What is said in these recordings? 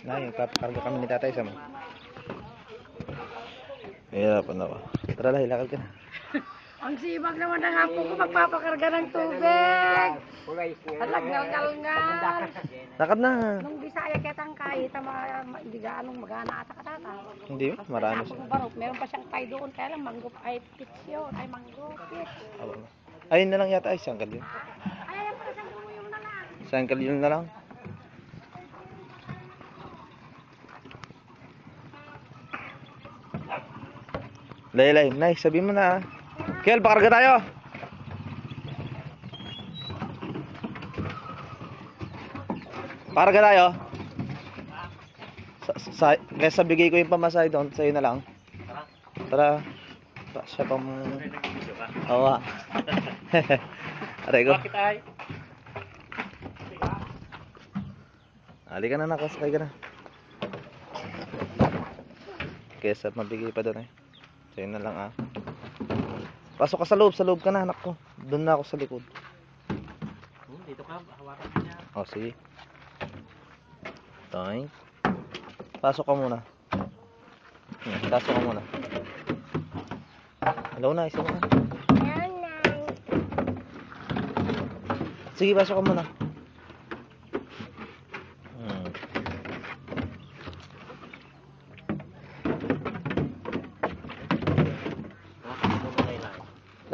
Nay, papakarga kami ni tatay sa mo. Hirapan ako. Tara lah, hilakad ka na. Ang sibag naman ng apo ko magpapakarga ng tubig. Alag-ngal-ngal. Lakad na. Nung Bisaya kitang kahit hindi gaanong magana ata katata. Hindi, marami siya. Meron pa siyang pay doon, kaya lang mango ay pitch yun. Ay mango pitch. Ayun na lang yata ay sangkal yun. Ay, ayan pala siyang yung na lang. Sangkal yun na lang. Laylay, nice, sabihin mo na. Kel, pakarga tayo. Pakarga tayo. Kaysa bigay ko yung pamasahe doon, sa'yo na lang. Tara. Siya pang... Oo. Aray ko. Halika na, nakasakay ka na. Kaysa mabigay pa doon eh. Sa'yo na lang ah. Pasok ka sa loob ka na anak ko. Doon na ako sa likod. Dito ka, hawakan ka niya. O sige. Toing. Pasok ka muna. Pasok ka muna. Hello na, isa mo na. Sige, pasok ka muna.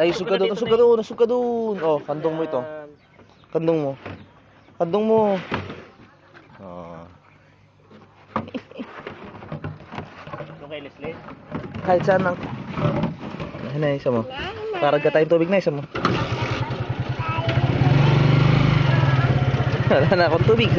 Ay, usog ka doon. Oh, kandong mo ito. Kandong mo. Oh. Doon kay Leslie. Kahit saan lang. Na, isa mo. Paragka tayong tubig na, isa mo. Wala na akong tubig.